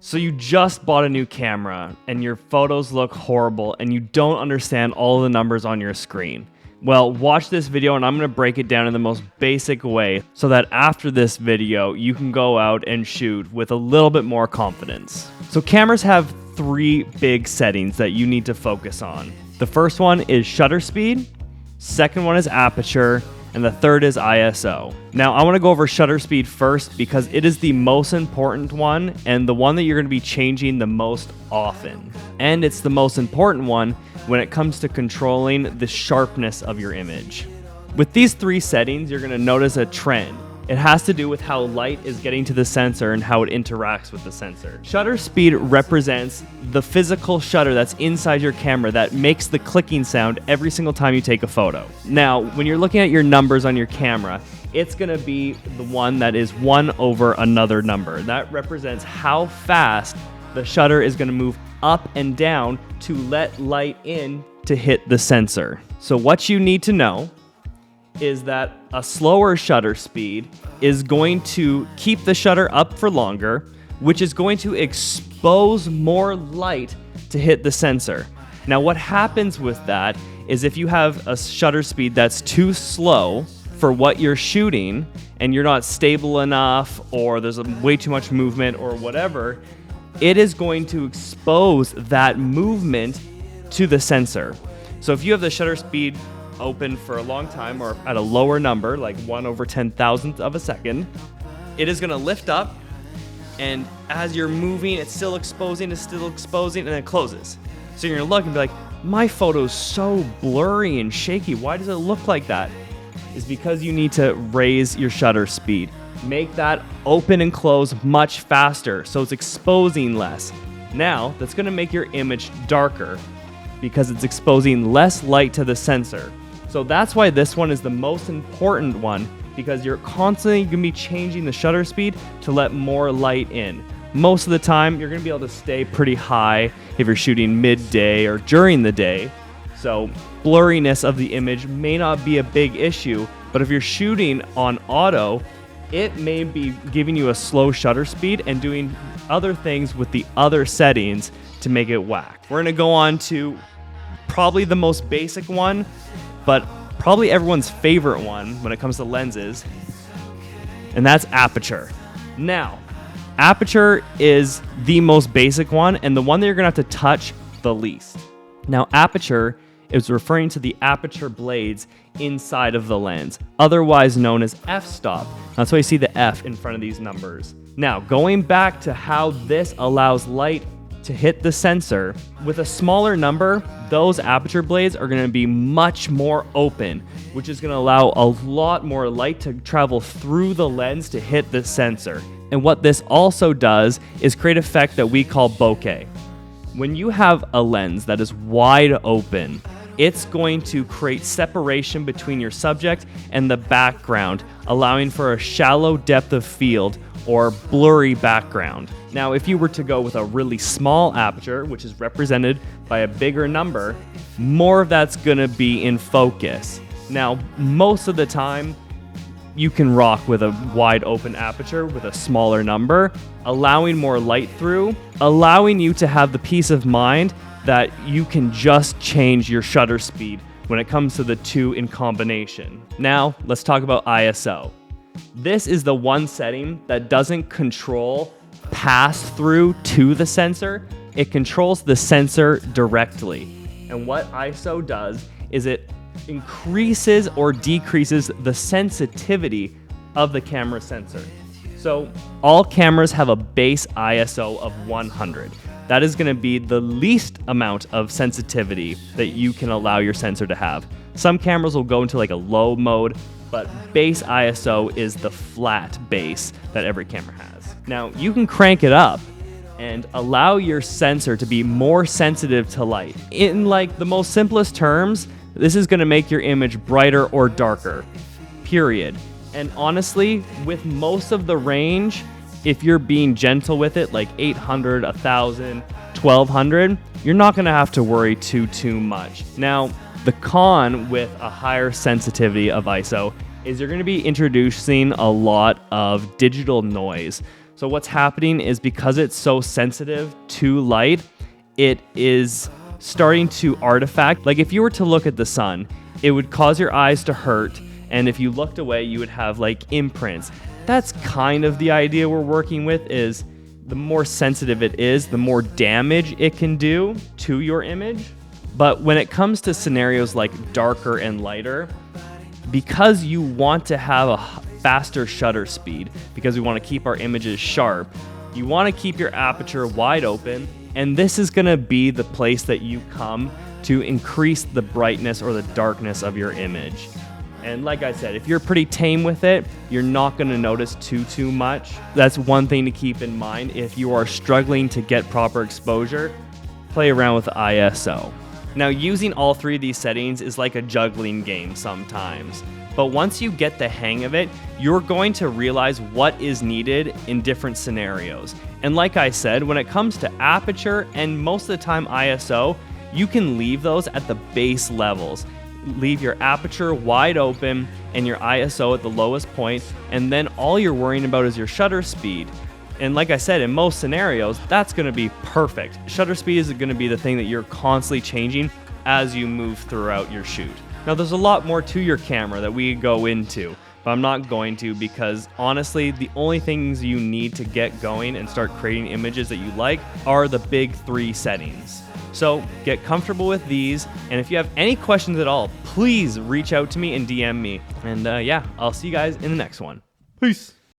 So you just bought a new camera and your photos look horrible and you don't understand all the numbers on your screen. Well, watch this video and I'm going to break it down in the most basic way so that after this video, you can go out and shoot with a little bit more confidence. So cameras have three big settings that you need to focus on. The first one is shutter speed, second one is aperture, and the third is ISO. Now, I want to go over shutter speed first because it is the most important one and the one that you're going to be changing the most often. And it's the most important one when it comes to controlling the sharpness of your image. With these three settings, you're going to notice a trend. It has to do with how light is getting to the sensor and how it interacts with the sensor. Shutter speed represents the physical shutter that's inside your camera that makes the clicking sound every single time you take a photo. Now, when you're looking at your numbers on your camera, it's going to be the one that is 1 over another number. That represents how fast the shutter is going to move up and down to let light in to hit the sensor. So what you need to know is that a slower shutter speed is going to keep the shutter up for longer, which is going to expose more light to hit the sensor. Now, what happens with that is if you have a shutter speed that's too slow for what you're shooting and you're not stable enough or there's way too much movement or whatever, it is going to expose that movement to the sensor. So if you have the shutter speed open for a long time or at a lower number, like 1 over 10,000th of a second, it is going to lift up, and as you're moving, it's still exposing, and then it closes. So you're going to look and be like, my photo's so blurry and shaky. Why does it look like that? It's because you need to raise your shutter speed. Make that open and close much faster so it's exposing less. Now, that's going to make your image darker because it's exposing less light to the sensor. So that's why this one is the most important one, because you're constantly going to be changing the shutter speed to let more light in. Most of the time, you're going to be able to stay pretty high if you're shooting midday or during the day. So blurriness of the image may not be a big issue, but if you're shooting on auto, it may be giving you a slow shutter speed and doing other things with the other settings to make it whack. We're going to go on to probably the most basic one, but probably everyone's favorite one when it comes to lenses, and that's aperture. Now, aperture is the most basic one and the one that you're going to have to touch the least. Now, aperture is referring to the aperture blades inside of the lens, otherwise known as f-stop. That's why you see the F in front of these numbers. Now, going back to how this allows light to hit the sensor, with a smaller number, those aperture blades are going to be much more open, which is going to allow a lot more light to travel through the lens to hit the sensor. And what this also does is create an effect that we call bokeh. When you have a lens that is wide open, it's going to create separation between your subject and the background, allowing for a shallow depth of field or blurry background. Now, if you were to go with a really small aperture, which is represented by a bigger number, more of that's gonna be in focus. Now, most of the time, you can rock with a wide open aperture with a smaller number, allowing more light through, allowing you to have the peace of mind that you can just change your shutter speed when it comes to the two in combination. Now, let's talk about ISO. This is the one setting that doesn't control pass-through to the sensor. It controls the sensor directly. And what ISO does is it increases or decreases the sensitivity of the camera sensor. So all cameras have a base ISO of 100. That is going to be the least amount of sensitivity that you can allow your sensor to have. Some cameras will go into like a low mode, but base ISO is the flat base that every camera has. Now, you can crank it up and allow your sensor to be more sensitive to light. In like the most simplest terms, this is going to make your image brighter or darker, period. And honestly, with most of the range, if you're being gentle with it, like 800, 1000, 1200, you're not going to have to worry too much. Now, the con with a higher sensitivity of ISO is you're going to be introducing a lot of digital noise. So what's happening is because it's so sensitive to light, it is starting to artifact. Like if you were to look at the sun, it would cause your eyes to hurt. And if you looked away, you would have like imprints. That's kind of the idea we're working with, is the more sensitive it is, the more damage it can do to your image. But when it comes to scenarios like darker and lighter, because you want to have a faster shutter speed, because we want to keep our images sharp, you want to keep your aperture wide open, and this is going to be the place that you come to increase the brightness or the darkness of your image. And like I said, if you're pretty tame with it, you're not going to notice too much. That's one thing to keep in mind. If you are struggling to get proper exposure, play around with ISO. Now, using all three of these settings is like a juggling game sometimes. But once you get the hang of it, you're going to realize what is needed in different scenarios. And like I said, when it comes to aperture and most of the time ISO, you can leave those at the base levels. Leave your aperture wide open and your ISO at the lowest point, and then all you're worrying about is your shutter speed. And like I said, in most scenarios, that's going to be perfect. Shutter speed is going to be the thing that you're constantly changing as you move throughout your shoot. Now, there's a lot more to your camera that we go into, but I'm not going to, because honestly, the only things you need to get going and start creating images that you like are the big three settings. So get comfortable with these, and if you have any questions at all, please reach out to me and DM me. And yeah, I'll see you guys in the next one. Peace.